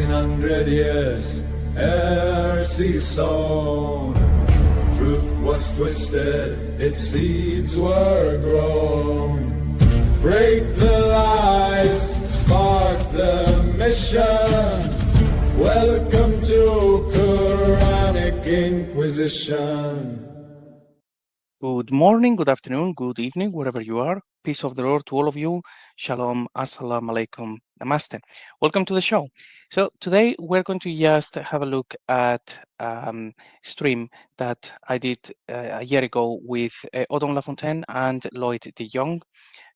1,400 years ere seas sown. Truth was twisted, its seeds were grown. Break the lies, spark the mission. Welcome to Quranic Inquisition. Good morning, good afternoon, good evening, wherever you are. Peace of the Lord to all of you. Shalom, assalamu alaikum, namaste. Welcome to the show. So today we're going to just have a look at stream that I did a year ago with Odon Lafontaine and Lloyd de Jongh.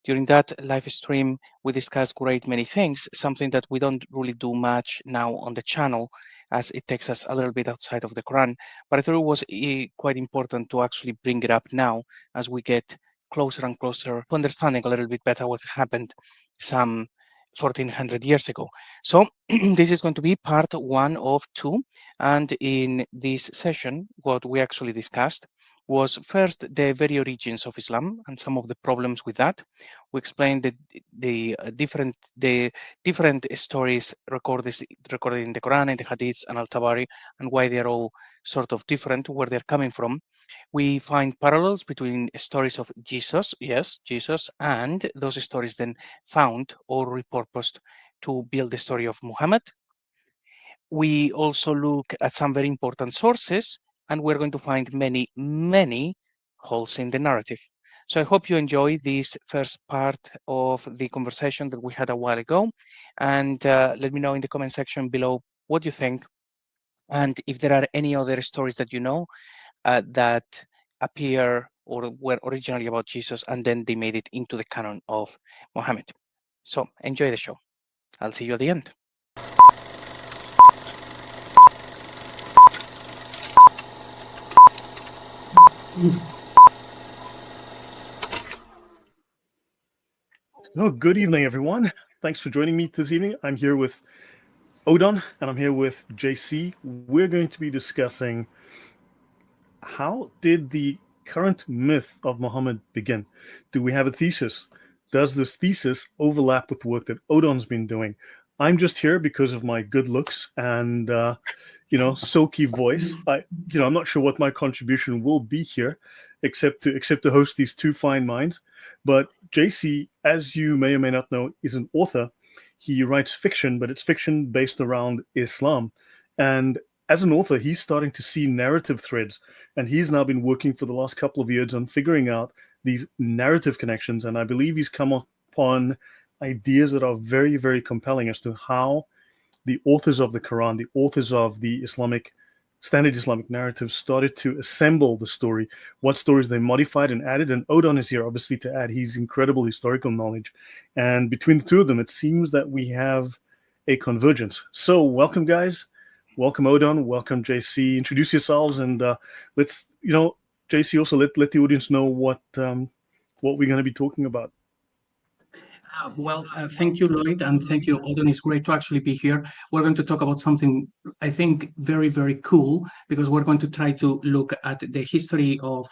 During that live stream, we discussed great many things, something that we don't really do much now on the channel, as it takes us a little bit outside of the Quran. But I thought it was quite important to actually bring it up now as we get closer and closer to understanding a little bit better what happened some 1400 years ago. So this is going to be part 1 of 2. And in this session, what we actually discussed was first the very origins of Islam and some of the problems with that. We explained the different stories recorded in the Quran and the Hadiths and Al-Tabari, and why they're all sort of different, where they're coming from. We find parallels between stories of Jesus, yes, Jesus, and those stories then found or repurposed to build the story of Muhammad. We also look at some very important sources, and we're going to find many, many holes in the narrative. So I hope you enjoy this first part of the conversation that we had a while ago. And let me know in the comment section below what you think. And if there are any other stories that you know that appear or were originally about Jesus, and then they made it into the canon of Muhammad. So enjoy the show. I'll see you at the end. Oh, good evening, everyone. Thanks for joining me this evening. I'm here with Odon, and I'm here with JC. We're going to be discussing how did the current myth of Muhammad begin? Do we have a thesis? Does this thesis overlap with the work that Odon's been doing? I'm just here because of my good looks and silky voice. I'm not sure what my contribution will be here, except to host these two fine minds. But JC, as you may or may not know, is an author. He writes fiction, but it's fiction based around Islam. And as an author, he's starting to see narrative threads, and he's now been working for the last couple of years on figuring out these narrative connections. And I believe he's come upon ideas that are very, very compelling as to how the authors of the Quran, the authors of the standard Islamic narrative started to assemble the story, what stories they modified and added. And Odon is here, obviously, to add his incredible historical knowledge. And between the two of them, it seems that we have a convergence. So welcome, guys. Welcome, Odon. Welcome, JC. Introduce yourselves, and let's, JC, also let the audience know what we're going to be talking about. Thank you, Lloyd, and thank you, Odon. It's great to actually be here. We're going to talk about something, I think, very, very cool, because we're going to try to look at the history of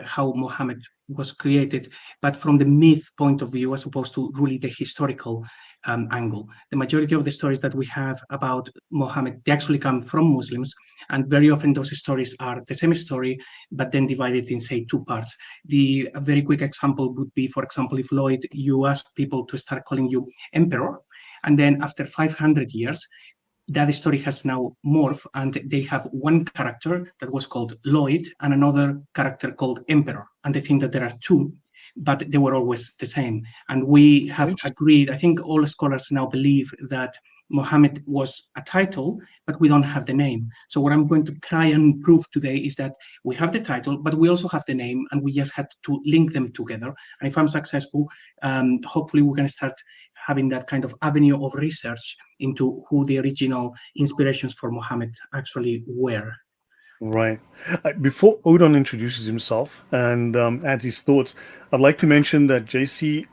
how Muhammad was created, but from the myth point of view, as opposed to really the historical angle. The majority of the stories that we have about Muhammad, they actually come from Muslims, and very often those stories are the same story, but then divided in, say, 2 parts. A very quick example would be, for example, if Lloyd, you ask people to start calling you emperor, and then after 500 years, that story has now morphed, and they have one character that was called Lloyd and another character called emperor, and they think that there are 2, but they were always the same. And we have agreed, I think all scholars now believe that Muhammad was a title, but we don't have the name. So what I'm going to try and prove today is that we have the title, but we also have the name, and we just had to link them together. And if I'm successful, hopefully we're going to start having that kind of avenue of research into who the original inspirations for Muhammad actually were. Right. Before Odon introduces himself and adds his thoughts, I'd like to mention that JC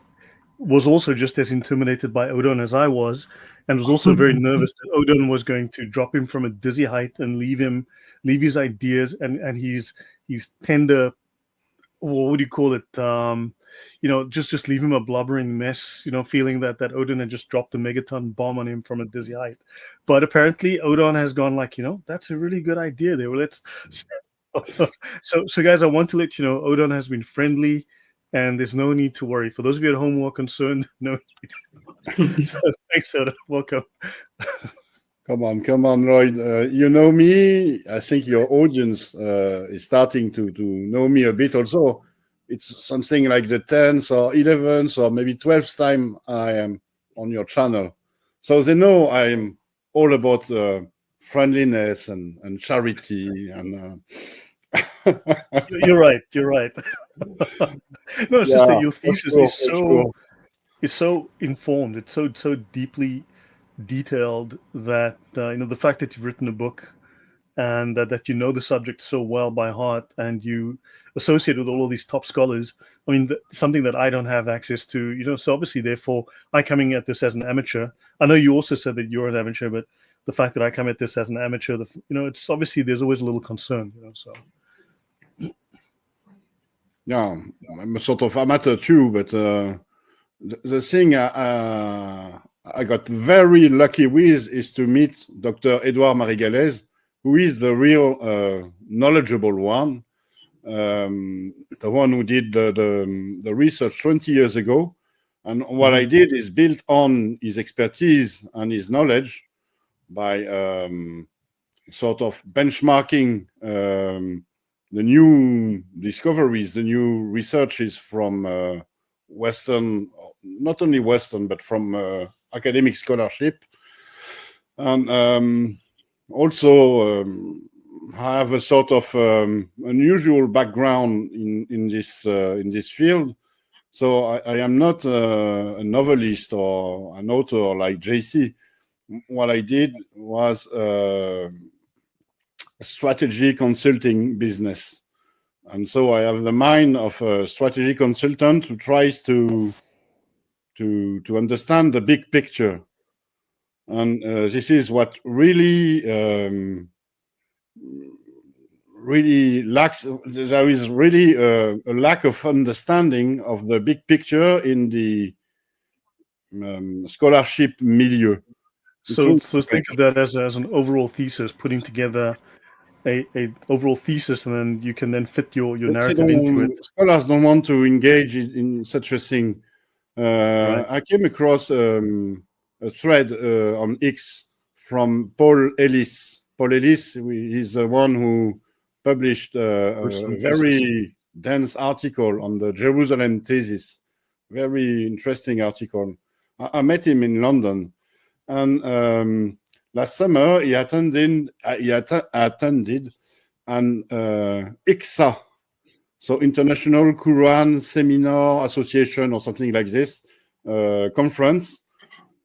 was also just as intimidated by Odon as I was, and was also very nervous that Odon was going to drop him from a dizzy height and leave his ideas and his tender, what would you call it, just leave him a blubbering mess, feeling that Odin had just dropped a megaton bomb on him from a dizzy height. But apparently Odon has gone like, that's a really good idea there. Well, let's so guys, I want to let you know Odon has been friendly and there's no need to worry. For those of you at home who are concerned, no. So, thanks, Odon. Welcome. Come on, Lloyd. You know me. I think your audience is starting to know me a bit also. It's something like the 10th or 11th or maybe 12th time I am on your channel. So they know I'm all about friendliness and charity. And You're right. No, it's just that your thesis is so informed. It's so deeply detailed that the fact that you've written a book and that you know the subject so well by heart and you associate with all of these top scholars, I mean, something that I don't have access to, so obviously, therefore, I coming at this as an amateur. I know you also said that you're an amateur, but the fact that I come at this as an amateur, it's obviously there's always a little concern, so. Yeah, I'm a sort of amateur too, but the thing I got very lucky with is to meet Dr. Edouard Marie-Galès, who is the real knowledgeable one, the one who did the research 20 years ago. And what I did is built on his expertise and his knowledge by sort of benchmarking the new discoveries, the new researches from Western, not only Western, but from academic scholarship. And also have a sort of unusual background in this field. So I am not a novelist or an author like JC. What I did was strategy consulting business. And so I have the mind of a strategy consultant who tries to understand the big picture. And this is what really lacks. There is really a lack of understanding of the big picture in the scholarship milieu. So think of that as an overall thesis, putting together a overall thesis, and then you can then fit your narrative into it. Scholars don't want to engage in such a thing. Right. I came across a thread on X from Paul Ellis. Paul Ellis is the one who published a very dense article on the Jerusalem thesis. Very interesting article. I met him in London, and last summer he attended an ICSA, so International Quran Seminar Association or something like this, conference.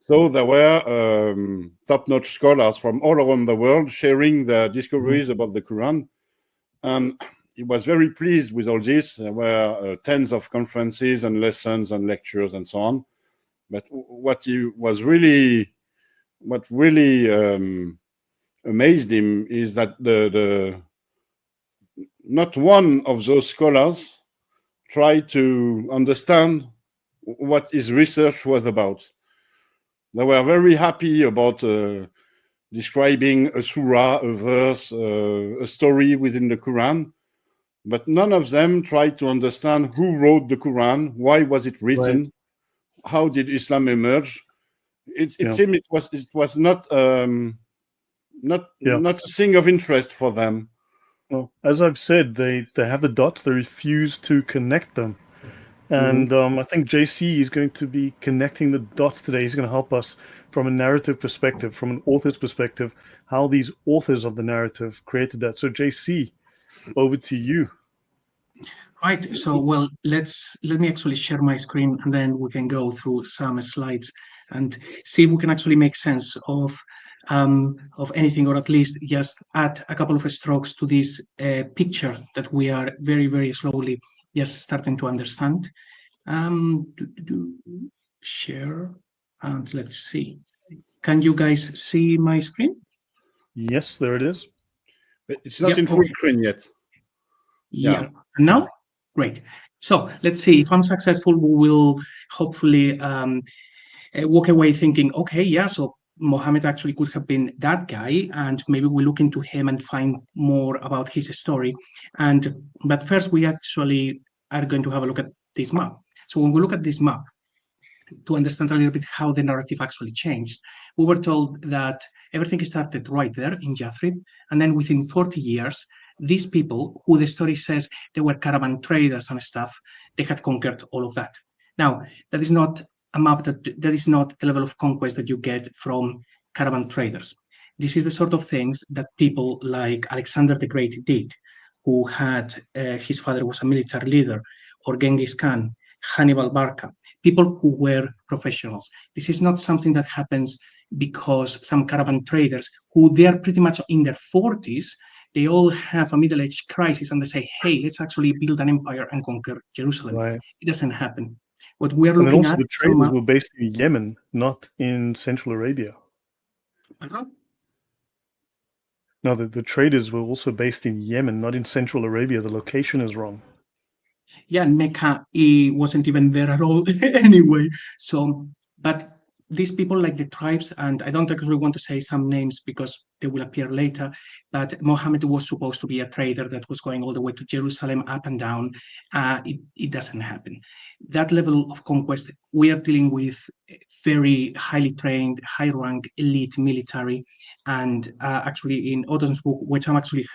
So there were top-notch scholars from all around the world sharing their discoveries about the Quran. And he was very pleased with all this. There were tens of conferences and lessons and lectures and so on. But what really amazed him is that not one of those scholars tried to understand what his research was about. They were very happy about describing a surah, a verse, a story within the Quran, but none of them tried to understand who wrote the Quran, why was it written, right. How did Islam emerge. It seemed it was not a thing of interest for them. Well, as I've said, they have the dots, they refuse to connect them. And I think JC is going to be connecting the dots today. He's going to help us from a narrative perspective, from an author's perspective, how these authors of the narrative created that. So JC, over to you. Right. So, well, let me actually share my screen, and then we can go through some slides and see if we can actually make sense of anything, or at least just add a couple of strokes to this picture that we are very, very slowly just starting to understand. Share, and let's see. Can you guys see my screen? Yes, there it is. It's not in full screen yet. Yeah. Now? Great. So let's see, if I'm successful, we will hopefully walk away thinking, okay, yeah, so Mohammed actually could have been that guy, and maybe we look into him and find more about his story. But first, we actually are going to have a look at this map. So when we look at this map, to understand a little bit how the narrative actually changed, we were told that everything started right there in Yathrib, and then within 40 years, these people, who the story says they were caravan traders and stuff, they had conquered all of that. Now, that is not a map that is not the level of conquest that you get from caravan traders. This is the sort of things that people like Alexander the Great did, who had his father was a military leader, or Genghis Khan, Hannibal Barca, people who were professionals. This is not something that happens because some caravan traders, who they are pretty much in their 40s, they all have a middle-age crisis and they say, hey, let's actually build an empire and conquer Jerusalem. Right. It doesn't happen. What we're And then looking also at the traders were based in Yemen, not in Central Arabia. No, the traders were also based in Yemen, not in Central Arabia. The location is wrong. Yeah, Mecca, it wasn't even there at all anyway. So, but these people, like the tribes, and I don't actually want to say some names because they will appear later, but Mohammed was supposed to be a trader that was going all the way to Jerusalem, up and down. It doesn't happen. That level of conquest, we are dealing with very highly trained, high-rank, elite military. And actually in Odon's book, which I'm actually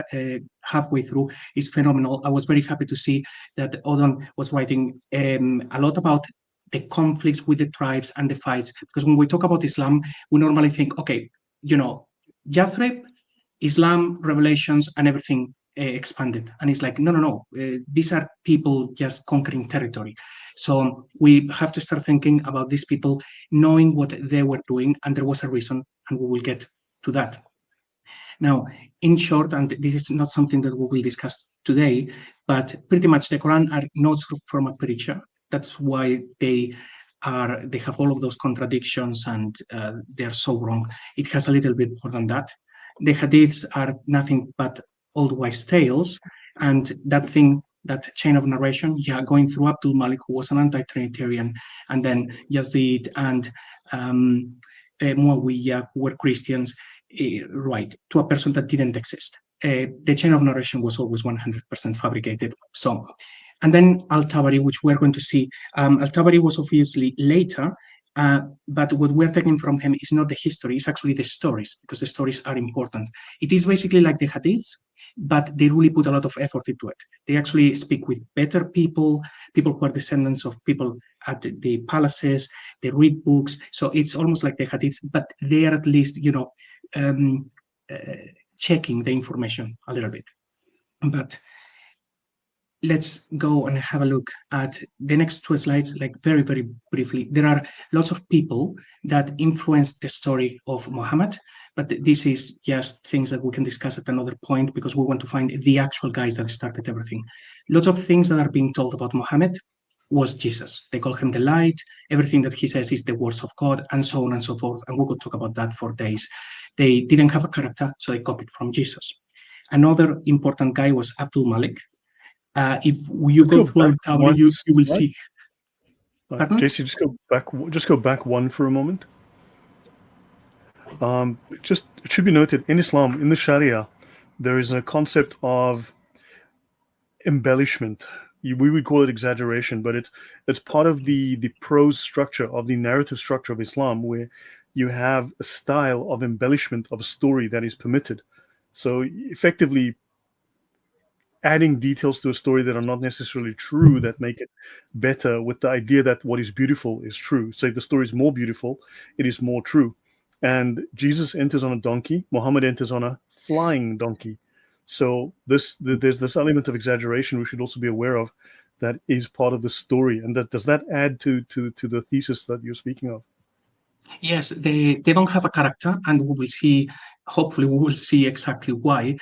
halfway through, is phenomenal. I was very happy to see that Odon was writing a lot about the conflicts with the tribes and the fights. Because when we talk about Islam, we normally think, okay, Yathrib, Islam, revelations, and everything expanded. And it's like, no. These are people just conquering territory. So we have to start thinking about these people, knowing what they were doing, and there was a reason, and we will get to that. Now, in short, and this is not something that we will discuss today, but pretty much the Quran are notes from a preacher. That's why they have all of those contradictions and they're so wrong. It has a little bit more than that. The hadiths are nothing but old wives' tales, and that chain of narration, going through Abdul Malik, who was an anti-Trinitarian, and then Yazid and Muawiyah, who were Christians, right, to a person that didn't exist. The chain of narration was always 100% fabricated. So, and then Al-Tabari, which we're going to see. Al-Tabari was obviously later, but what we're taking from him is not the history, it's actually the stories, because the stories are important. It is basically like the hadiths, but they really put a lot of effort into it. They actually speak with better people who are descendants of people at the palaces, they read books. So it's almost like the hadiths, but they are at least, checking the information a little bit. But let's go and have a look at the next two slides, like very, very briefly. There are lots of people that influenced the story of Muhammad, but this is just things that we can discuss at another point because we want to find the actual guys that started everything. Lots of things that are being told about Muhammad was Jesus. They call him the light. Everything that he says is the words of God, and so on and so forth. And we could talk about that for days. They didn't have a character, so they copied from Jesus. Another important guy was Abdul Malik. If you go through Al-Tabari, you will see. JC, just go back one for a moment. It should be noted, in Islam, in the Sharia, there is a concept of embellishment. We would call it exaggeration, but it's part of the prose structure, of the narrative structure of Islam, where you have a style of embellishment of a story that is permitted. So effectively, adding details to a story that are not necessarily true, that make it better, with the idea that what is beautiful is true. So if the story is more beautiful, it is more true. And Jesus enters on a donkey, Muhammad enters on a flying donkey. So there's this element of exaggeration we should also be aware of, that is part of the story. And does that add to the thesis that you're speaking of? Yes, they don't have a character, and we will see, hopefully we will see exactly why.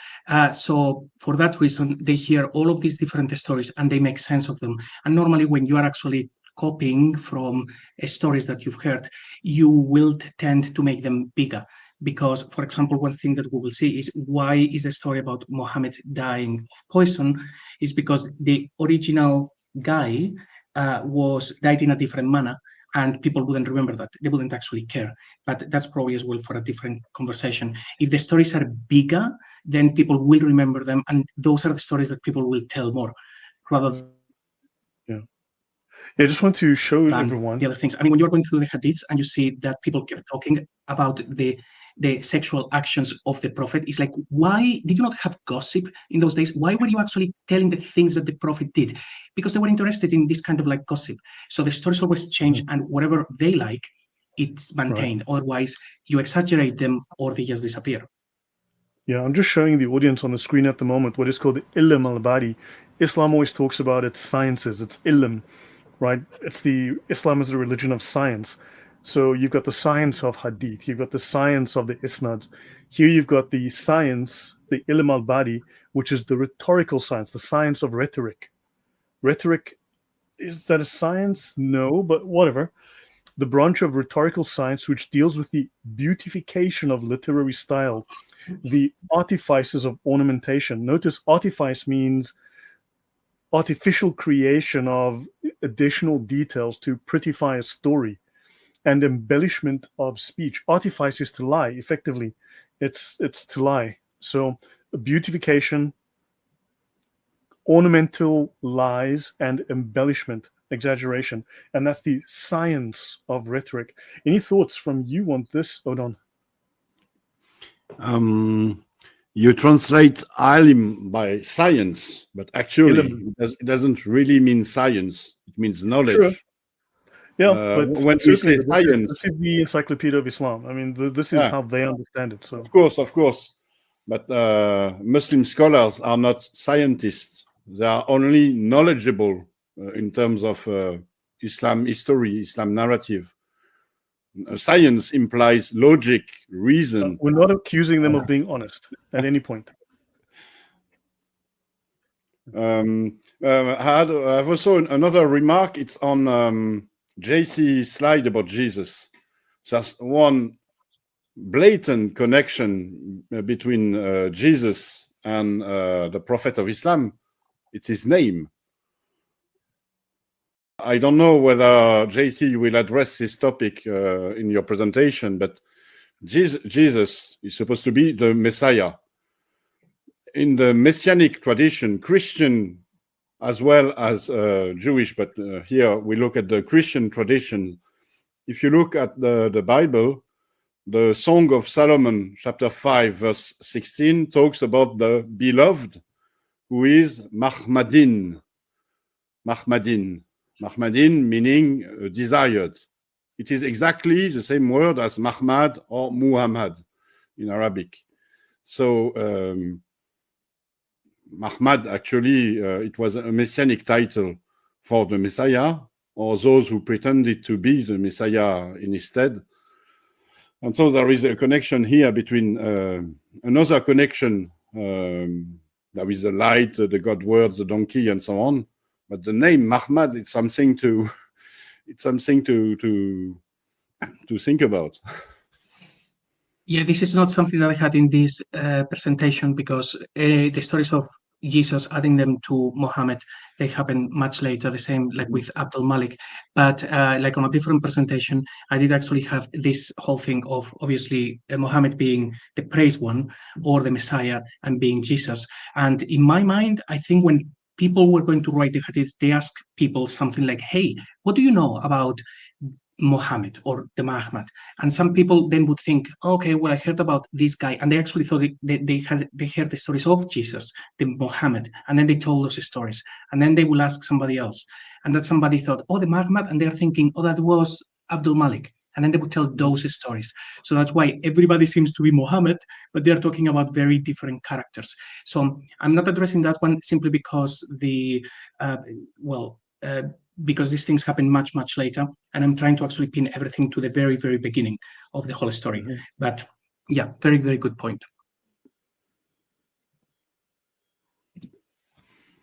So for that reason, they hear all of these different stories and they make sense of them. And normally when you are actually copying from stories that you've heard, you will tend to make them bigger. Because, for example, one thing that we will see is why is the story about Muhammad dying of poison is because the original guy died in a different manner, and people wouldn't remember that. They wouldn't actually care. But that's probably as well for a different conversation. If the stories are bigger, then people will remember them, and those are the stories that people will tell more, rather I just want to show than everyone. the other things. I mean, when you're going through the hadiths and you see that people kept talking about the sexual actions of the prophet, it's like, why did you not have gossip in those days? Why were you actually telling the things that the prophet did? Because they were interested in this kind of like gossip. So the stories always change, and whatever they like, it's maintained. Right. Otherwise, you exaggerate them or they just disappear. Yeah, I'm just showing the audience on the screen at the moment what is called the ilm al-badi. Islam always talks about its sciences, its ilm, right? Islam is the religion of science. So you've got the science of hadith, you've got the science of the isnads. Here you've got the science, the ilm al-badi, which is the rhetorical science, the science of rhetoric. Rhetoric, is that a science? No, but whatever. The branch of rhetorical science which deals with the beautification of literary style, the artifices of ornamentation. Notice artifice means artificial creation of additional details to prettify a story, and embellishment of speech. Artifice is to lie, effectively. It's to lie. So beautification, ornamental lies, and embellishment, exaggeration. And that's the science of rhetoric. Any thoughts from you on this, Odon? You translate alim by science, but actually it doesn't really mean science. It means knowledge. Sure. Yeah, but when we say science, this is the Encyclopedia of Islam. I mean, this is how they understand it. So of course. But Muslim scholars are not scientists. They are only knowledgeable in terms of Islam history, Islam narrative. Science implies logic, reason. We're not accusing them of being honest at any point. I have also another remark. It's on JC's slide about Jesus. There's one blatant connection between Jesus and the Prophet of Islam. It's his name. I don't know whether JC you will address this topic in your presentation, but Jesus is supposed to be the Messiah. In the Messianic tradition, Christian as well as Jewish, but here we look at the Christian tradition. If you look at the Bible, the Song of Solomon, chapter 5, verse 16, talks about the beloved, who is Mahmadin. Mahmadin meaning desired. It is exactly the same word as Mahmad or Muhammad in Arabic. So Mahmad, actually, it was a messianic title for the Messiah, or those who pretended to be the Messiah in his stead. And so there is a connection here between another connection. There is the light, the God words, the donkey, and so on. But the name Mahmad, it's something to think about. Yeah, this is not something that I had in this presentation, because the stories of Jesus, adding them to Muhammad, they happen much later, the same like with Abdul Malik. But like on a different presentation, I did actually have this whole thing of obviously Muhammad being the praised one, or the Messiah, and being Jesus. And in my mind, I think when people were going to write the hadith, they ask people something like, hey, what do you know about Muhammad or the Muhammad? And some people then would think, okay, well, I heard about this guy, and they actually thought they heard the stories of Jesus, the Muhammad, and then they told those stories, and then they will ask somebody else, and that somebody thought, oh, the Muhammad, and they're thinking, oh, that was Abdul Malik, and then they would tell those stories. So that's why everybody seems to be Muhammad, but they're talking about very different characters. So I'm not addressing that one simply because because these things happen much, much later, and I'm trying to actually pin everything to the very, very beginning of the whole story. Mm-hmm. But yeah, very, very good point.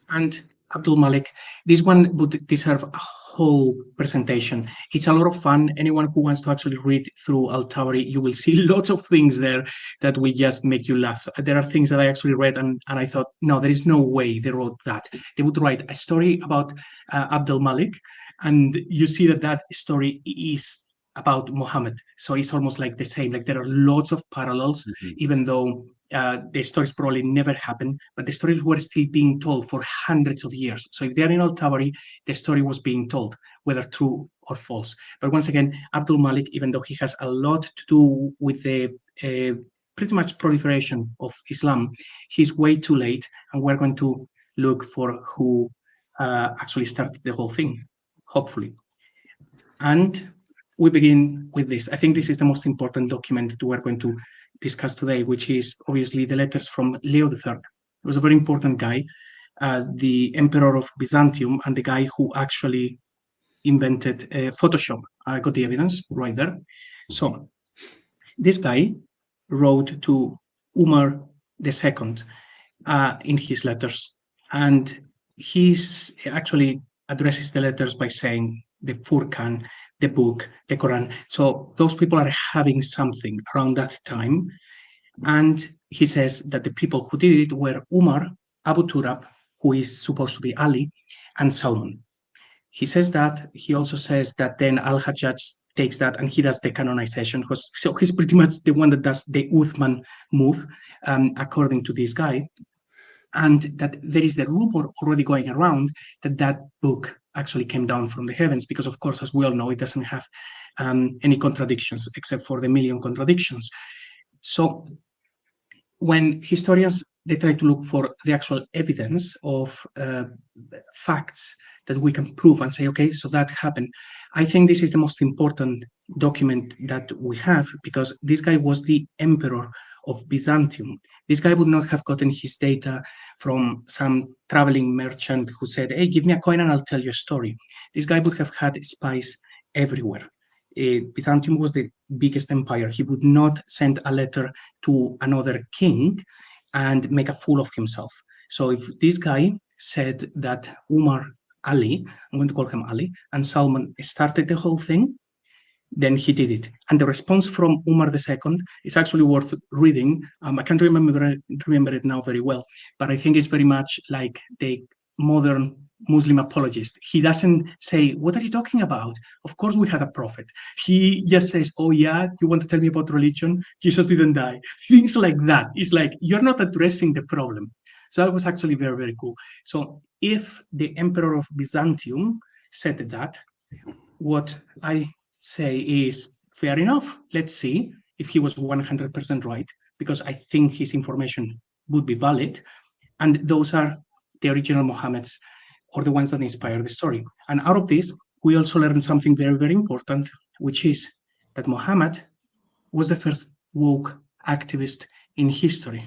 And Abdul Malik, this one would deserve a whole presentation. It's a lot of fun. Anyone who wants to actually read through Al-Tabari, you will see lots of things there that will just make you laugh. There are things that I actually read and I thought, no, there is no way they wrote that. They would write a story about Abdul Malik, and you see that that story is about Muhammad. So it's almost like the same. Like there are lots of parallels, even though the stories probably never happened, but the stories were still being told for hundreds of years. So if they are in Al-Tabari, the story was being told, whether true or false. But once again, Abdul Malik, even though he has a lot to do with the pretty much proliferation of Islam, he's way too late, and we're going to look for who actually started the whole thing, hopefully. And we begin with this. I think this is the most important document that we're going to discuss today, which is obviously the letters from Leo III. He was a very important guy, the emperor of Byzantium, and the guy who actually invented Photoshop. I got the evidence right there. So this guy wrote to Umar II in his letters, and he's actually addresses the letters by saying the Furqan, the book, the Quran. So those people are having something around that time. And he says that the people who did it were Umar, Abu Turab, who is supposed to be Ali, and Salman. He says that. He also says that then Al-Hajjaj takes that and he does the canonization. So he's pretty much the one that does the Uthman move, according to this guy. And that there is the rumor already going around that that book actually came down from the heavens, because of course, as we all know, it doesn't have any contradictions except for the million contradictions. So when historians, they try to look for the actual evidence of facts that we can prove and say, okay, so that happened. I think this is the most important document that we have, because this guy was the emperor of Byzantium. This guy would not have gotten his data from some traveling merchant who said, hey, give me a coin and I'll tell you a story. This guy would have had spies everywhere. Byzantium was the biggest empire. He would not send a letter to another king and make a fool of himself. So if this guy said that Umar, Ali, I'm going to call him Ali, and Salman started the whole thing, then he did it. And the response from Umar II is actually worth reading. I can't remember it now very well, but I think it's very much like the modern Muslim apologist. He doesn't say, what are you talking about? Of course we had a prophet. He just says, oh yeah, you want to tell me about religion? Jesus didn't die. Things like that. It's like, you're not addressing the problem. So that was actually very, very cool. So if the emperor of Byzantium said that, what I say is fair enough. Let's see if he was 100% right, because I think his information would be valid. And those are the original Mohammeds, or the ones that inspire the story. And out of this, we also learn something very, very important, which is that Muhammad was the first woke activist in history,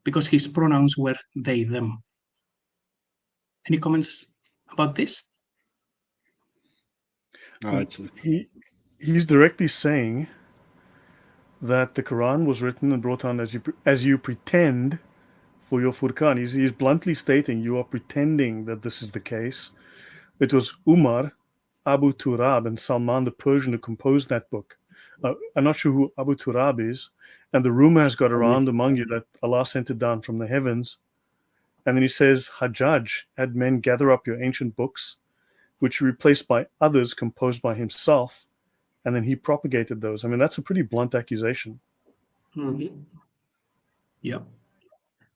because his pronouns were they, them. Any comments about this? He's directly saying that the Quran was written and brought on as you pretend for your Furqan. He's bluntly stating you are pretending that this is the case. It was Umar, Abu Turab, and Salman the Persian who composed that book. I'm not sure who Abu Turab is, and the rumor has got around among you that Allah sent it down from the heavens. And then he says, Hajjaj had men gather up your ancient books, which were replaced by others composed by himself, and then he propagated those. I mean, that's a pretty blunt accusation. Mm-hmm. Yeah.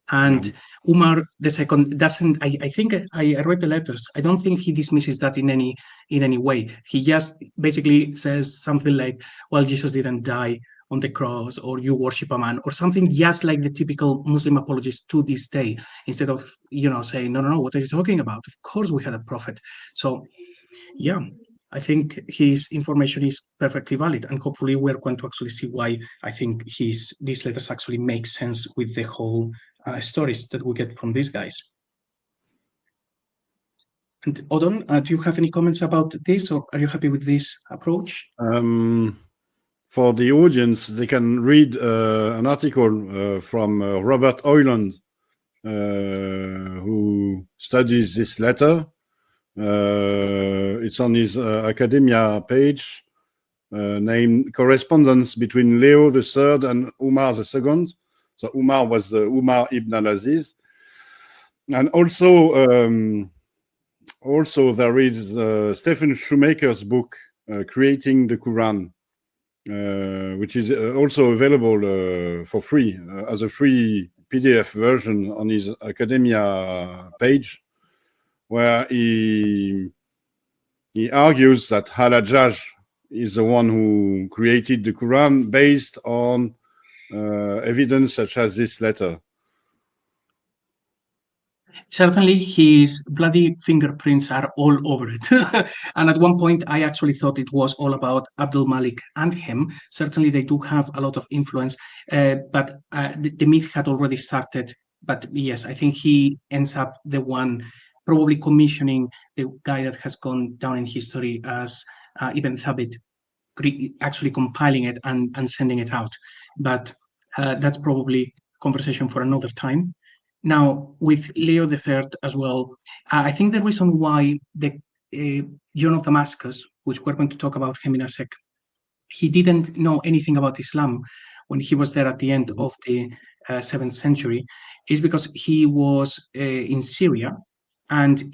And Umar II doesn't, I think I read the letters. I don't think he dismisses that in any way. He just basically says something like, well, Jesus didn't die on the cross, or you worship a man, or something just like the typical Muslim apologist to this day, instead of, saying, no, what are you talking about? Of course we had a prophet. So, yeah, I think his information is perfectly valid, and hopefully we're going to actually see why I think these letters actually make sense with the whole stories that we get from these guys. And Odon, do you have any comments about this, or are you happy with this approach? For the audience, they can read an article from Robert Hoyland, who studies this letter, It's on his academia page, named Correspondence between Leo III and Umar II. So Umar was Umar ibn al-Aziz. And also there is Stephen Shoemaker's book, Creating the Quran, which is also available for free as a free PDF version on his academia page, where he argues that Al-Hajjaj is the one who created the Quran based on evidence such as this letter. Certainly, his bloody fingerprints are all over it. And at one point, I actually thought it was all about Abdul Malik and him. Certainly, they do have a lot of influence, but the myth had already started. But yes, I think he ends up the one probably commissioning the guy that has gone down in history as Ibn Thabit, actually compiling it and sending it out. But that's probably conversation for another time. Now, with Leo III as well, I think the reason why the John of Damascus, which we're going to talk about him in a sec, he didn't know anything about Islam when he was there at the end of the 7th century, is because he was in Syria, and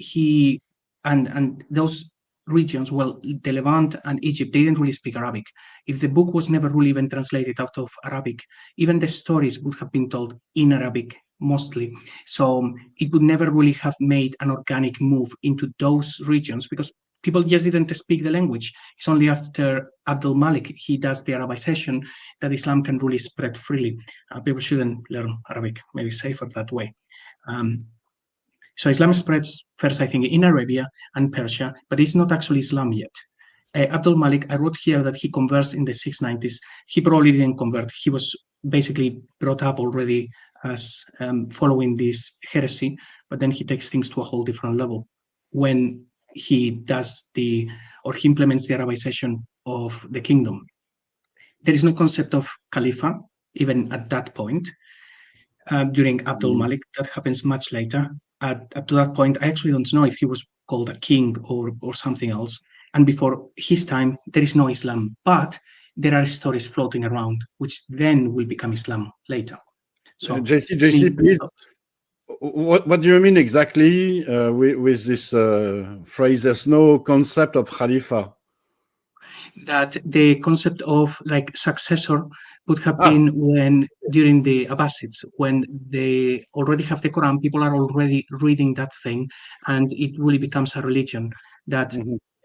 those regions, well, the Levant and Egypt, they didn't really speak Arabic. If the book was never really even translated out of Arabic, even the stories would have been told in Arabic mostly. So it would never really have made an organic move into those regions because people just didn't speak the language. It's only after Abdul Malik, he does the Arabization, that Islam can really spread freely. People shouldn't learn Arabic, maybe safer that way. So Islam spreads first, I think, in Arabia and Persia, but it's not actually Islam yet. Abdul Malik, I wrote here that he converts in the 690s. He probably didn't convert. He was basically brought up already as following this heresy, but then he takes things to a whole different level when he does he implements the Arabization of the kingdom. There is no concept of Khalifa, even at that point, during Abdul Malik. That happens much later. Up to that point, I actually don't know if he was called a king or something else. And before his time, there is no Islam, but there are stories floating around, which then will become Islam later. So, JC, please. What do you mean exactly with this phrase? There's no concept of Khalifa. That the concept of like successor would have been when during the Abbasids, when they already have the Quran, people are already reading that thing, and it really becomes a religion. That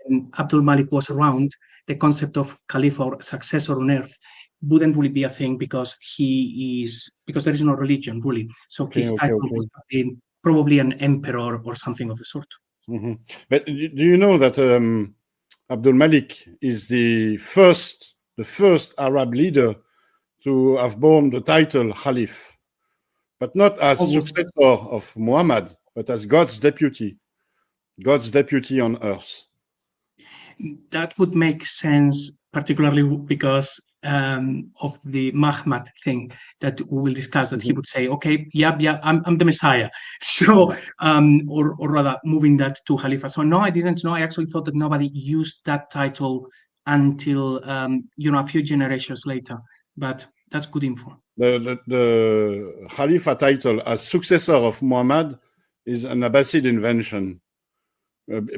when Abdul Malik was around, the concept of Khalifa or successor on earth wouldn't really be a thing because there is no religion really. So his title would have been probably an emperor or something of the sort. But do you know that Abdul Malik is the first Arab leader to have borne the title Khalif, but not as successor of Muhammad, but as God's deputy on earth. That would make sense, particularly because of the Mahmad thing that we will discuss, that he would say, okay, I'm the Messiah. So, or rather moving that to Khalifa. So no, I didn't know. I actually thought that nobody used that title until, a few generations later, but that's good info. The Khalifa title as successor of Muhammad is an Abbasid invention.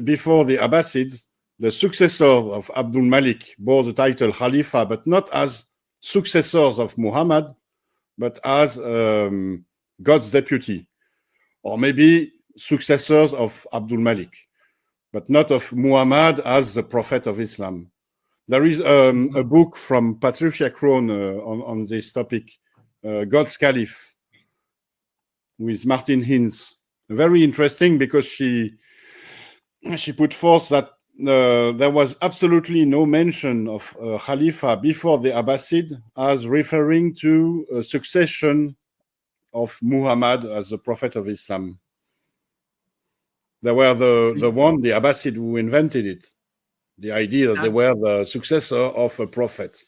Before the Abbasids, the successor of Abdul Malik bore the title Khalifa, but not as successors of Muhammad, but as God's deputy, or maybe successors of Abdul Malik, but not of Muhammad as the prophet of Islam. There is a book from Patricia Crone on this topic, God's Caliph, with Martin Hinz. Very interesting because she put forth that there was absolutely no mention of Khalifa before the Abbasid as referring to a succession of Muhammad as the prophet of Islam. They were the Abbasid who invented it, the idea that they were the successor of a prophet.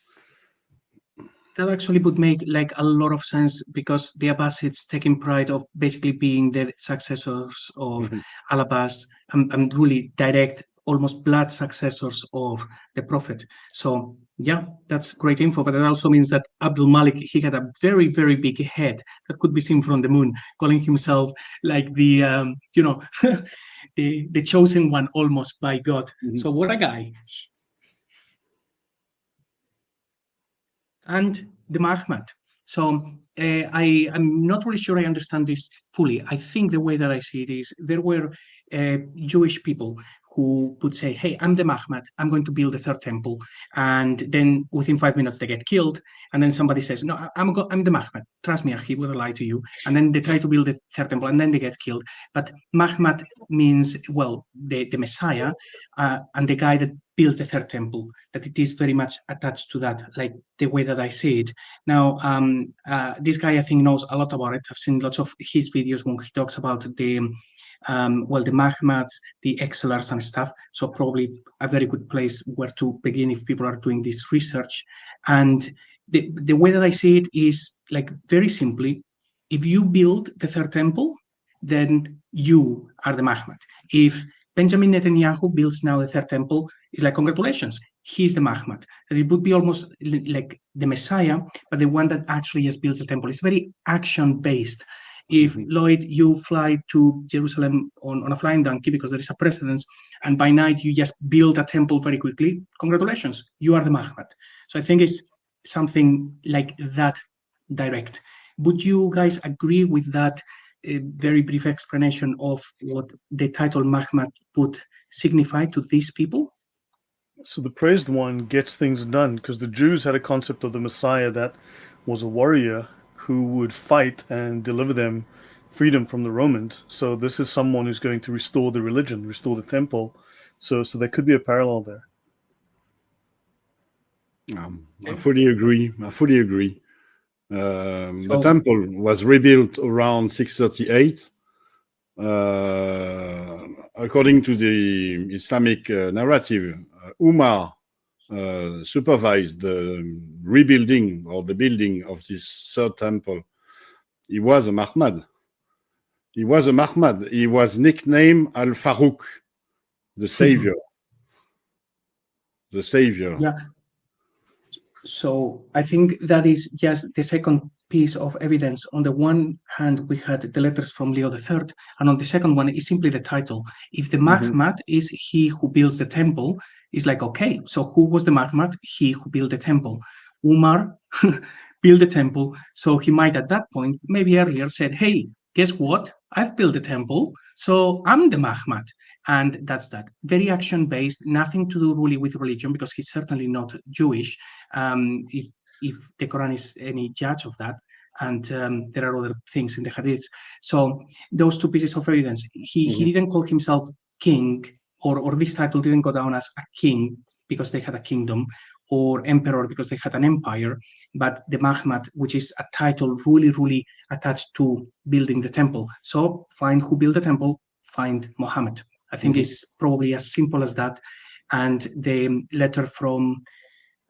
That actually would make like a lot of sense, because the Abbasids taking pride of basically being the successors of Al-Abbas and really direct, almost blood successors of the Prophet. So yeah, that's great info. But it also means that Abdul Malik, he had a very, very big head that could be seen from the moon, calling himself like the the chosen one almost by God. So what a guy. And the Mahmad. So I'm not really sure I understand this fully. I think the way that I see it is there were Jewish people who would say, hey, I'm the Mahmad, I'm going to build a third temple. And then within 5 minutes, they get killed. And then somebody says, no, I'm the Mahmad. Trust me, he would lie to you. And then they try to build the third temple, and then they get killed. But Mahmad means, well, the Messiah and the guy that built the third temple, that it is very much attached to that, like the way that I see it. Now, this guy, I think, knows a lot about it. I've seen lots of his videos when he talks about the Mahmads, the Excelars and stuff. So probably a very good place where to begin if people are doing this research. And the way that I see it is like very simply, if you build the third temple, then you are the Mahmad. If Benjamin Netanyahu builds now the third temple, it's like, congratulations, he's the Mahmad. And it would be almost like the Messiah, but the one that actually just builds the temple. It's very action-based. If Lloyd, you fly to Jerusalem on a flying donkey because there is a precedence, and by night you just build a temple very quickly, congratulations, you are the Mahmad. So I think it's something like that direct. Would you guys agree with that very brief explanation of what the title Mahmad would signify to these people? So the praised one gets things done, because the Jews had a concept of the Messiah that was a warrior who would fight and deliver them freedom from the Romans. So this is someone who's going to restore the religion, restore the temple. So there could be a parallel there. I fully agree. The temple was rebuilt around 638. According to the Islamic narrative, Umar supervised the rebuilding or the building of this third temple. He was a Mahmad. He was nicknamed Al-Farouk, the savior. The savior. Yeah. So I think that is just the second piece of evidence. On the one hand, we had the letters from Leo III, and on the second one is simply the title. If the Mahmad is he who builds the temple, it's like, okay, so who was the Mahmad? He who built the temple. Umar built the temple, so he might at that point, maybe earlier, said, hey, guess what? I've built the temple, so I'm the Mahmad. And that's that. Very action-based, nothing to do really with religion, because he's certainly not Jewish, if the Quran is any judge of that. And there are other things in the Hadiths. So those two pieces of evidence, he didn't call himself king, or this title didn't go down as a king because they had a kingdom, or emperor because they had an empire, but the Mahmad, which is a title really, really attached to building the temple. So find who built the temple, find Muhammad. I think it's probably as simple as that. And the letter from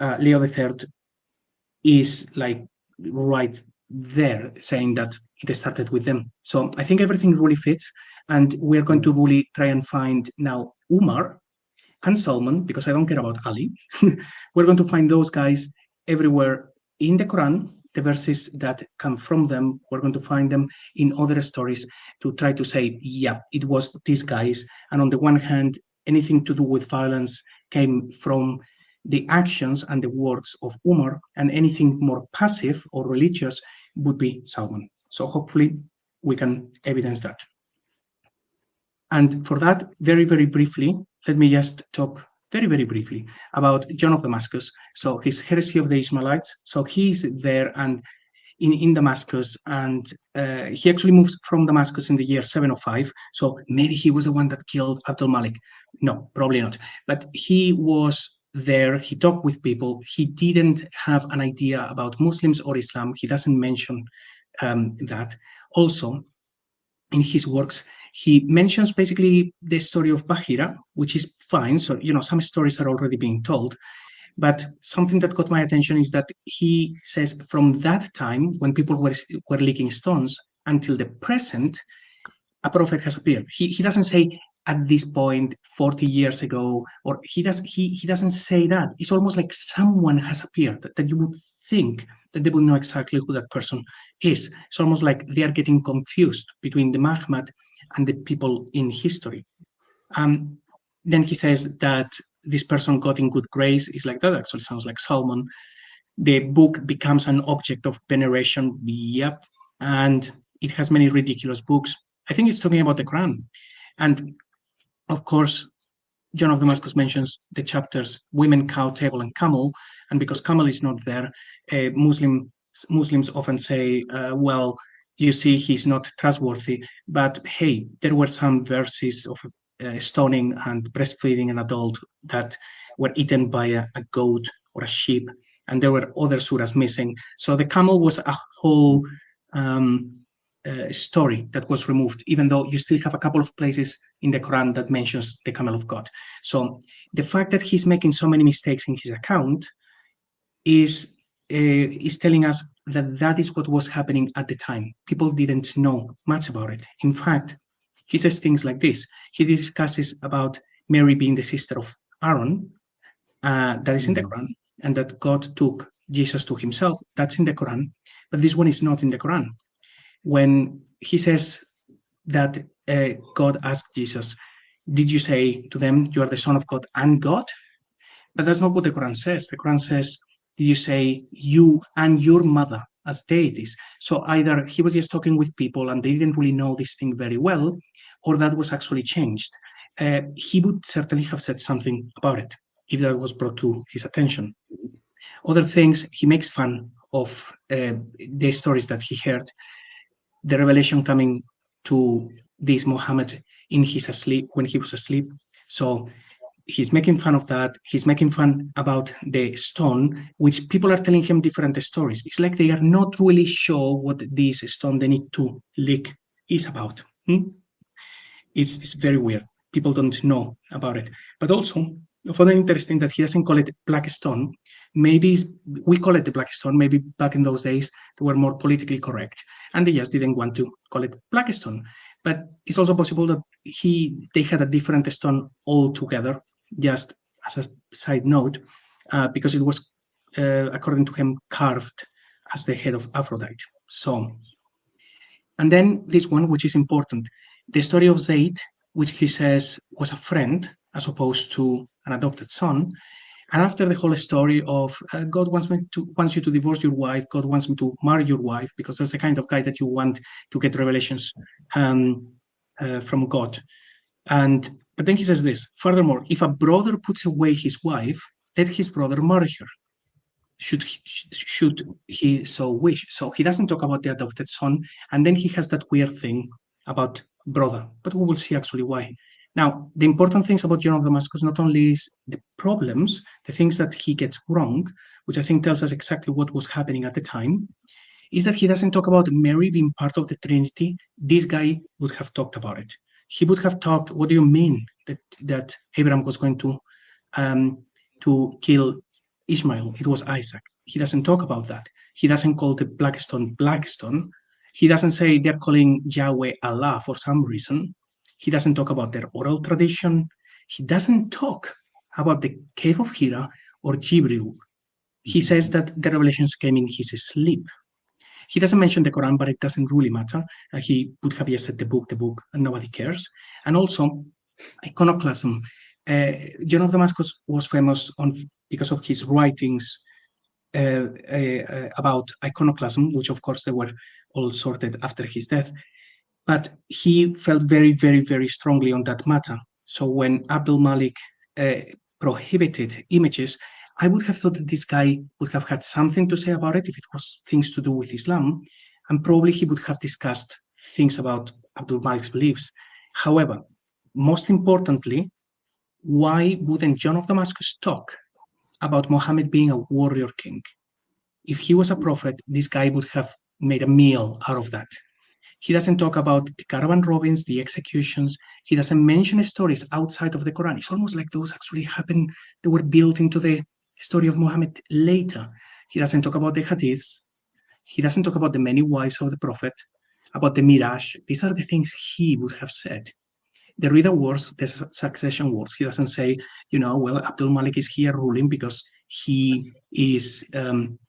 Leo III is like right there, saying that it started with them. So I think everything really fits. And we're going to really try and find now Umar and Salman, because I don't care about Ali. We're going to find those guys everywhere in the Quran. The verses that come from them, we're going to find them in other stories to try to say, yeah, it was these guys. And on the one hand, anything to do with violence came from the actions and the words of Umar, and anything more passive or religious would be Salman. So hopefully we can evidence that. And for that, very, very briefly, let me just talk very, very briefly about John of Damascus. So his Heresy of the Ishmaelites. So he's there and in Damascus, and he actually moves from Damascus in the year 705. So maybe he was the one that killed Abdul Malik. No, probably not. But he was there, he talked with people. He didn't have an idea about Muslims or Islam. He doesn't mention that. Also, in his works, he mentions basically the story of Bahira, which is fine. So, some stories are already being told. But something that caught my attention is that he says from that time, when people were licking stones, until the present, a prophet has appeared. He doesn't say at this point 40 years ago, or he doesn't say that. It's almost like someone has appeared that you would think that they would know exactly who that person is. It's almost like they are getting confused between the Muhammad and the people in history. Then he says that this person got in good grace. It's like, that actually sounds like Solomon. The book becomes an object of veneration. Yep. And it has many ridiculous books. I think it's talking about the Quran. And of course, John of Damascus mentions the chapters women, cow, table, and camel. And because camel is not there, Muslims often say, well, you see, he's not trustworthy. But hey, there were some verses of stoning and breastfeeding an adult that were eaten by a goat or a sheep. And there were other surahs missing. So the camel was a whole story that was removed, even though you still have a couple of places in the Quran that mentions the camel of God. So the fact that he's making so many mistakes in his account is telling us that that is what was happening at the time. People didn't know much about it. In fact, he says things like this. He discusses about Mary being the sister of Aaron, that is in the Quran, and that God took Jesus to himself. That's in the Quran, but this one is not in the Quran. When he says that God asked Jesus, did you say to them, you are the Son of God and God? But that's not what the Quran says. The Quran says, did you say you and your mother as deities? So either he was just talking with people and they didn't really know this thing very well, or that was actually changed. He would certainly have said something about it if that was brought to his attention. Other things, he makes fun of the stories that he heard, the revelation coming to this Muhammad in his sleep, when he was asleep. So he's making fun of that. He's making fun about the stone, which people are telling him different stories. It's like they are not really sure what this stone they need to lick is about. It's very weird. People don't know about it. But also, further interesting that he doesn't call it black stone. Maybe we call it the black stone. Maybe back in those days, they were more politically correct. And they just didn't want to call it black stone. But it's also possible that they had a different stone altogether, just as a side note, because it was, according to him, carved as the head of Aphrodite. So, and then this one, which is important, the story of Zayd, which he says was a friend as opposed to an adopted son. And after the whole story of God wants you to divorce your wife, God wants me to marry your wife, because that's the kind of guy that you want to get revelations from God. But then he says this, furthermore, if a brother puts away his wife, let his brother marry her, should he so wish. So he doesn't talk about the adopted son, and then he has that weird thing about brother, but we will see actually why. Now, the important things about John of Damascus not only is the problems, the things that he gets wrong, which I think tells us exactly what was happening at the time, is that he doesn't talk about Mary being part of the Trinity. This guy would have talked about it. He would have talked, what do you mean that Abraham was going to kill Ishmael? It was Isaac. He doesn't talk about that. He doesn't call the black stone. He doesn't say they're calling Yahweh Allah for some reason. He doesn't talk about their oral tradition. He doesn't talk about the cave of Hira or Jibril. He says that the revelations came in his sleep. He doesn't mention the Quran, but it doesn't really matter. He would have just said the book, and nobody cares. And also, iconoclasm. John of Damascus was famous because of his writings about iconoclasm, which of course they were all sorted after his death. But he felt very, very, very strongly on that matter. So when Abdul Malik prohibited images, I would have thought that this guy would have had something to say about it if it was things to do with Islam, and probably he would have discussed things about Abdul Malik's beliefs. However, most importantly, why wouldn't John of Damascus talk about Muhammad being a warrior king? If he was a prophet, this guy would have made a meal out of that. He doesn't talk about the caravan robins, the executions. He doesn't mention stories outside of the Quran. It's almost like those actually happened. They were built into the story of Muhammad later. He doesn't talk about the hadiths. He doesn't talk about the many wives of the Prophet, about the Miraj. These are the things he would have said. The reader wars, the succession wars. He doesn't say, well, Abdul Malik is here ruling because he is,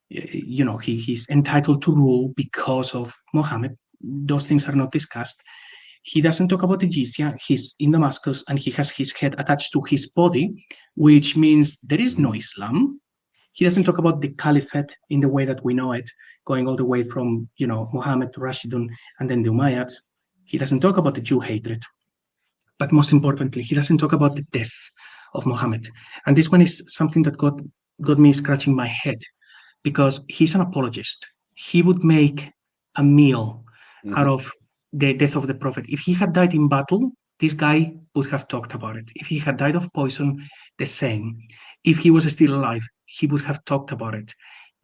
he's entitled to rule because of Muhammad. Those things are not discussed. He doesn't talk about the jizya. He's in Damascus and he has his head attached to his body, which means there is no Islam. He doesn't talk about the caliphate in the way that we know it, going all the way from, Muhammad to Rashidun and then the Umayyads. He doesn't talk about the Jew hatred. But most importantly, he doesn't talk about the death of Muhammad. And this one is something that got me scratching my head, because he's an apologist. He would make a meal out of the death of the Prophet. If he had died in battle, this guy would have talked about it. If he had died of poison, the same. If he was still alive, he would have talked about it.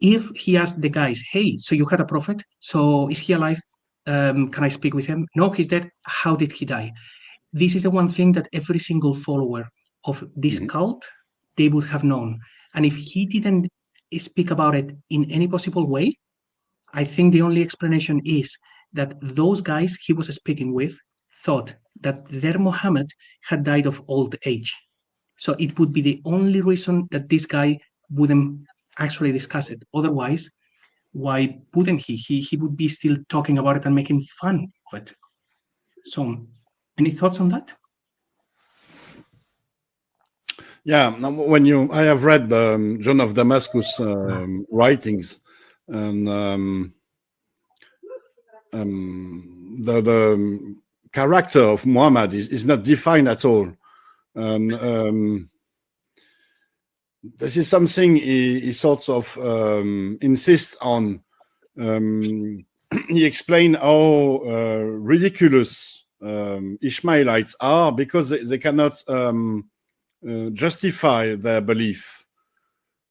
If he asked the guys, hey, so you had a prophet, so is he alive? Can I speak with him? No, he's dead. How did he die? This is the one thing that every single follower of this cult, they would have known. And if he didn't speak about it in any possible way, I think the only explanation is that those guys he was speaking with thought that their Muhammad had died of old age. So it would be the only reason that this guy wouldn't actually discuss it. Otherwise, why wouldn't he? He would be still talking about it and making fun of it. So, any thoughts on that? Yeah, I have read John of Damascus writings, and the character of Muhammad is not defined at all. And this is something he sort of insists on. He explained how ridiculous Ishmaelites are because they cannot justify their belief.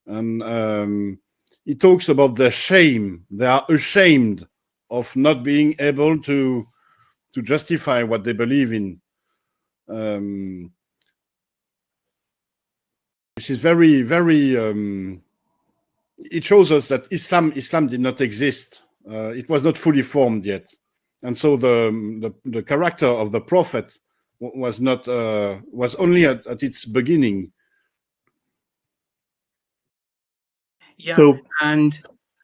And he talks about their shame. They are ashamed of not being able to justify what they believe in. This is very, very. It shows us that Islam did not exist. It was not fully formed yet, and so the character of the Prophet was not was only at its beginning. Yeah, So- and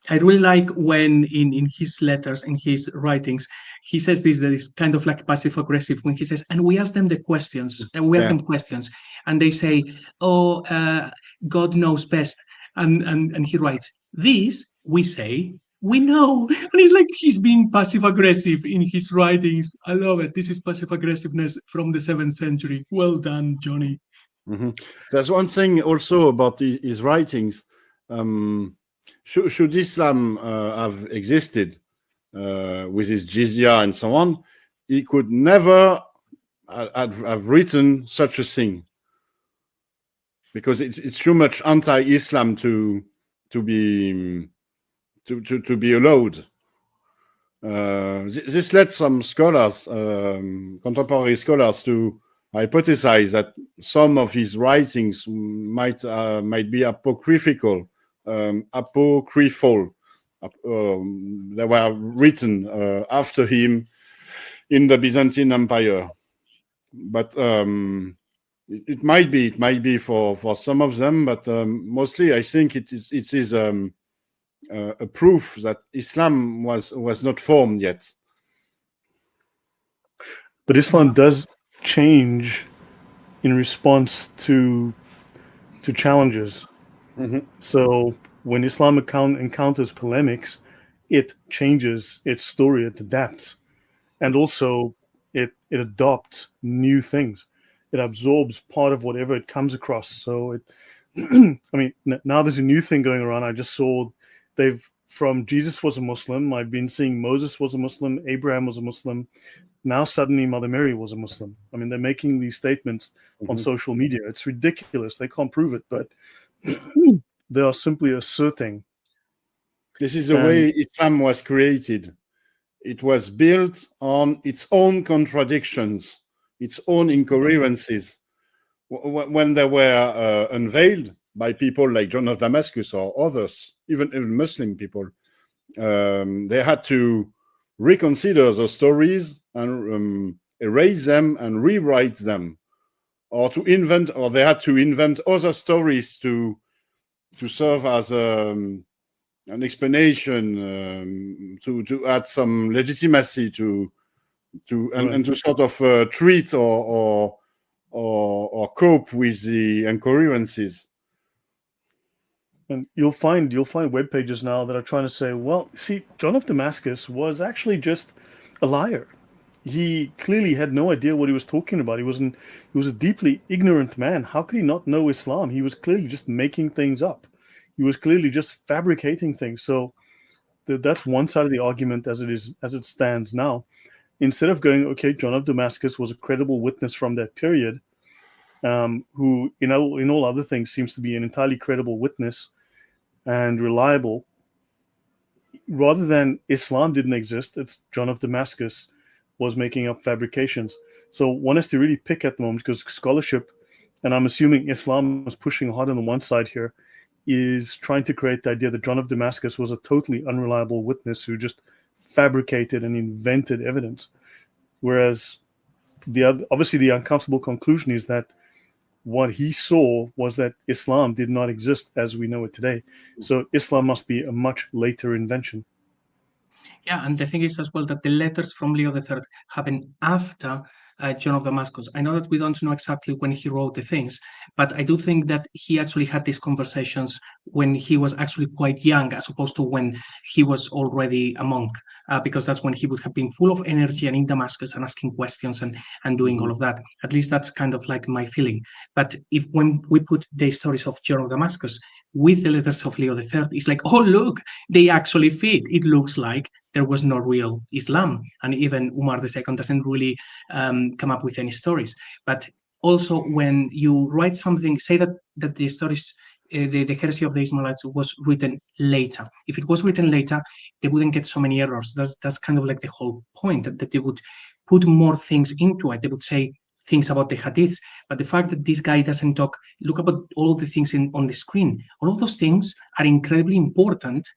I really like when in his letters, in his writings, he says this, that is kind of like passive aggressive, when he says, and we ask them the questions, and we ask them questions, and they say, oh, God knows best. And he writes, this we say, we know. And it's like he's being passive aggressive in his writings. I love it. This is passive aggressiveness from the 7th century. Well done, Johnny. There's one thing also about his writings. Should Islam have existed with his jizya and so on, he could never have written such a thing, because it's too much anti-Islam to be allowed. This led some scholars, contemporary scholars, to hypothesize that some of his writings might be apocryphal. They were written after him in the Byzantine Empire, but it might be for some of them, but mostly I think it is a proof that Islam was not formed yet. But Islam does change in response to challenges. So when Islam encounters polemics, it changes its story, it adapts, and also it adopts new things. It absorbs part of whatever it comes across. So it, I mean, now there's a new thing going around. I just saw from Jesus was a Muslim. I've been seeing Moses was a Muslim, Abraham was a Muslim. Now suddenly Mother Mary was a Muslim. I mean, they're making these statements on social media. It's ridiculous. They can't prove it, but they are simply asserting. This is the way Islam was created. It was built on its own contradictions, its own incoherencies. When they were unveiled, by people like John of Damascus or others, even Muslim people. They had to reconsider the stories and erase them and rewrite them, or they had to invent other stories to serve as an explanation, to add some legitimacy and to sort of treat or cope with the incoherencies. And you'll find web pages now that are trying to say, well, see, John of Damascus was actually just a liar. He clearly had no idea what he was talking about. He was a deeply ignorant man. How could he not know Islam? He was clearly just making things up. He was clearly just fabricating things. So that's one side of the argument as it stands now. Instead of going, okay, John of Damascus was a credible witness from that period, who in all other things seems to be an entirely credible witness and reliable. Rather than Islam didn't exist, it's John of Damascus was making up fabrications. So one has to really pick at the moment, because scholarship, and I'm assuming Islam is pushing hard on the one side here, is trying to create the idea that John of Damascus was a totally unreliable witness who just fabricated and invented evidence. Whereas obviously the uncomfortable conclusion is that what he saw was that Islam did not exist as we know it today. So Islam must be a much later invention. Yeah, and the thing is as well that the letters from Leo III happened after John of Damascus. I know that we don't know exactly when he wrote the things, but I do think that he actually had these conversations when he was actually quite young, as opposed to when he was already a monk, because that's when he would have been full of energy and in Damascus and asking questions and doing all of that. At least that's kind of like my feeling. But when we put the stories of John of Damascus with the letters of Leo III, it's like, oh, look, they actually fit. It looks like there was no real Islam. And even Umar II doesn't really come up with any stories. But also when you write something, say that the stories, the heresy of the Ismailites was written later. If it was written later, they wouldn't get so many errors. That's kind of like the whole point, that they would put more things into it. They would say things about the hadiths, but the fact that this guy doesn't talk, look about all of the things on the screen. All of those things are incredibly important,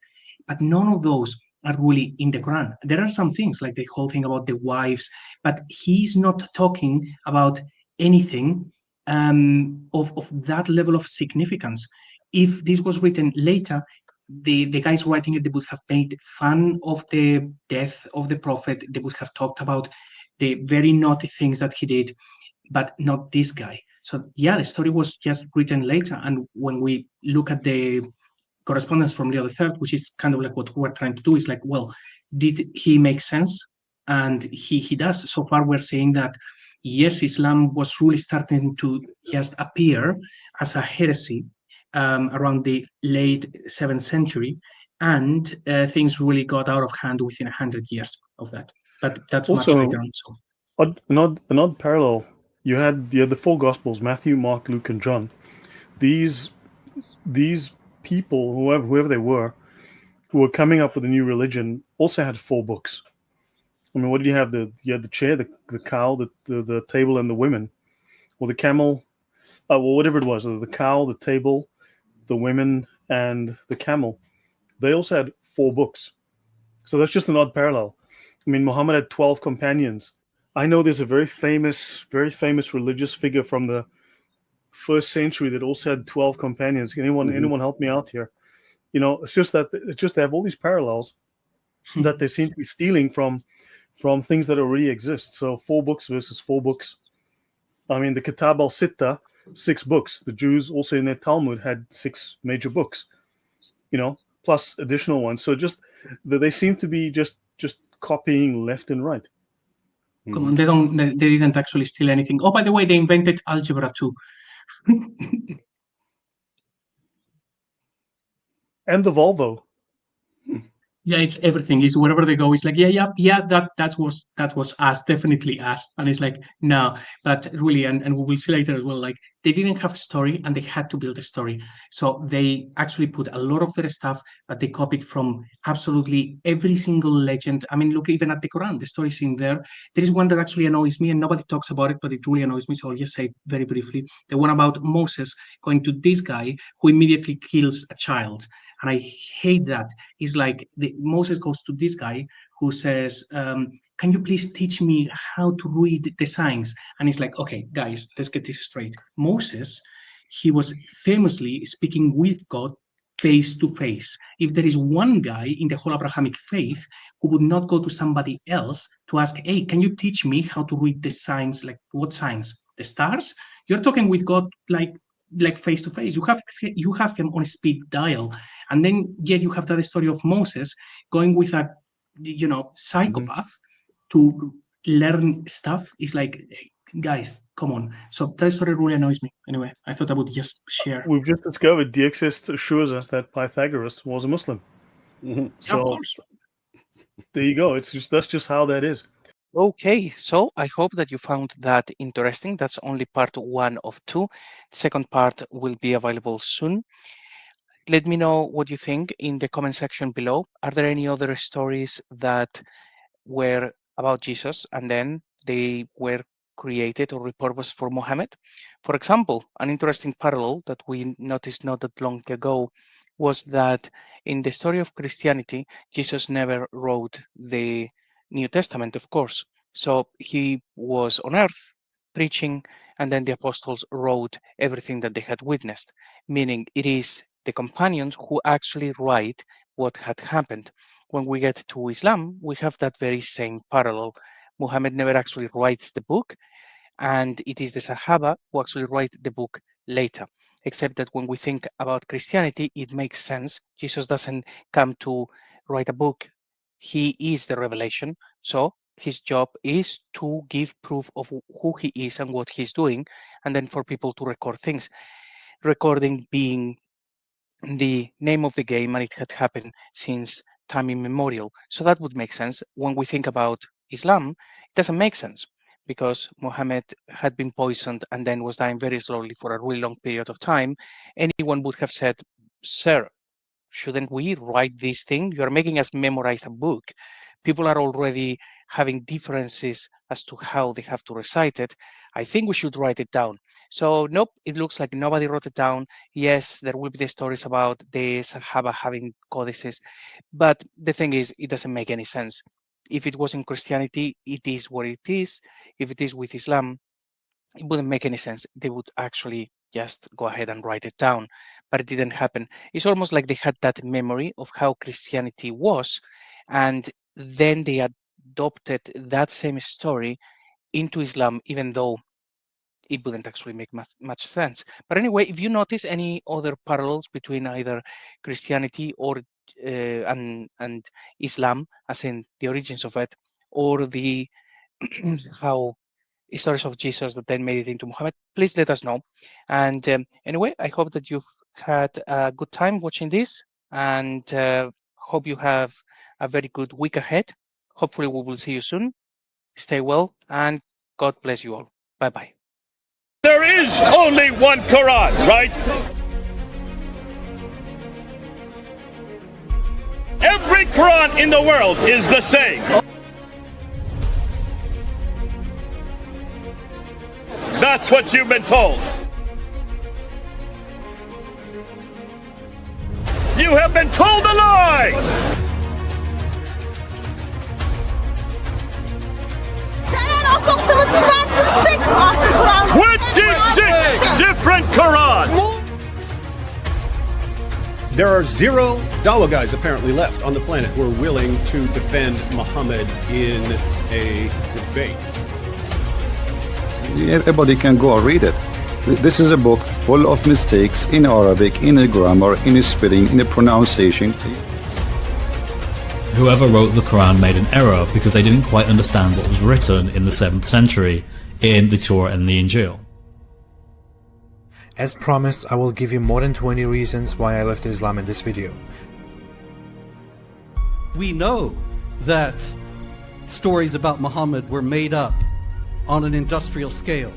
but none of those are really in the Quran. There are some things like the whole thing about the wives, but he's not talking about anything of that level of significance. If this was written later, the guys writing it, they would have made fun of the death of the prophet. They would have talked about the very naughty things that he did, but not this guy. So yeah, the story was just written later. And when we look at the correspondence from Leo III, which is kind of like what we're trying to do, is like, well, did he make sense? And he does. So far, we're saying that, yes, Islam was really starting to just appear as a heresy around the late 7th century, and things really got out of hand within 100 years of that. But that's also much later on. So. An odd parallel. You had the four Gospels: Matthew, Mark, Luke, and John. These people, whoever they were, who were coming up with a new religion, also had 4 books. I mean, what did you have? You had the chair, the cow, the table, and the women, or the camel, well, whatever it was. The cow, the table, the women, and the camel. They also had 4 books. So that's just an odd parallel. I mean, Muhammad had 12 companions. I know there's a very famous religious figure from the 1st century that also had 12 companions. Can anyone help me out here? You know, it's just they have all these parallels that they seem to be stealing from things that already exist. So 4 books versus 4 books. I mean, the Kitab al-Sitta, 6 books. The Jews also in their Talmud had 6 major books, you know, plus additional ones. So just they seem to be just copying left and right. Come on, they didn't actually steal anything. Oh, by the way, they invented algebra too. And the Volvo. Yeah, it's everything. It's wherever they go, it's like, yeah, that was us, definitely us. And it's like, no, but really, and we will see later as well, like they didn't have a story and they had to build a story. So they actually put a lot of their stuff, but they copied from absolutely every single legend. I mean, look even at the Quran, the stories in there. There is one that actually annoys me and nobody talks about it, but it really annoys me. So I'll just say it very briefly. The one about Moses going to this guy who immediately kills a child. And I hate that. It's like Moses goes to this guy who says, can you please teach me how to read the signs? And it's like, okay, guys, let's get this straight. Moses, he was famously speaking with God face to face. If there is one guy in the whole Abrahamic faith who would not go to somebody else to ask, hey, can you teach me how to read the signs? Like what signs? The stars? You're talking with God like face to face. You have him on speed dial. And then yet you have that story of Moses going with a psychopath to learn stuff. Is like, guys, come on. So that story really annoys me. Anyway, I thought I would just share. We've just discovered Dixit assures us that Pythagoras was a Muslim. So of course. there you go. That's just how that is. Okay, so I hope that you found that interesting. That's only part 1 of 2. The second part will be available soon. Let me know what you think in the comment section below. Are there any other stories that were about Jesus and then they were created or repurposed for Muhammad? For example, an interesting parallel that we noticed not that long ago was that in the story of Christianity, Jesus never wrote the New Testament, of course. So he was on earth preaching, and then the apostles wrote everything that they had witnessed, meaning it is the companions who actually write what had happened. When we get to Islam, we have that very same parallel. Muhammad never actually writes the book, and it is the Sahaba who actually write the book later. Except that when we think about Christianity, it makes sense. Jesus doesn't come to write a book. He is the revelation. So his job is to give proof of who he is and what he's doing, and then for people to record things. Recording being the name of the game, and it had happened since time immemorial. So that would make sense. When we think about Islam, it doesn't make sense because Muhammad had been poisoned and then was dying very slowly for a really long period of time. Anyone would have said, sir, shouldn't we write this thing? You are making us memorize a book. People are already having differences as to how they have to recite it. I think we should write it down. So nope, it looks like nobody wrote it down. Yes, there will be the stories about the Sahaba having codices, but the thing is, it doesn't make any sense. If it was in Christianity, it is what it is. If it is with Islam, it wouldn't make any sense. They would actually just go ahead and write it down, but it didn't happen. It's almost like they had that memory of how Christianity was, and then they adopted that same story into Islam, even though it wouldn't actually make much sense. But anyway, if you notice any other parallels between either Christianity or and Islam, as in the origins of it, or the how stories of Jesus that then made it into Muhammad, please let us know. And anyway, I hope that you've had a good time watching this, and hope you have a very good week ahead. Hopefully we will see you soon. Stay well, and God bless you all. Bye-bye. There is only one Quran, right? Every Quran in the world is the same. That's what you've been told. You have been told a lie! 26 different Qurans! There are 0 Dawa guys apparently left on the planet who are willing to defend Muhammad in a debate. Everybody can go and read it. This is a book full of mistakes in Arabic, in the grammar, in the spelling, in the pronunciation. Whoever wrote the Quran made an error because they didn't quite understand what was written in the 7th century in the Torah and the Injil. As promised, I will give you more than 20 reasons why I left Islam in this video. We know that stories about Muhammad were made up on an industrial scale.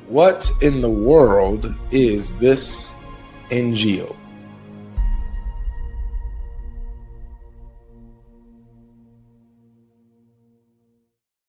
What in the world is this Injil?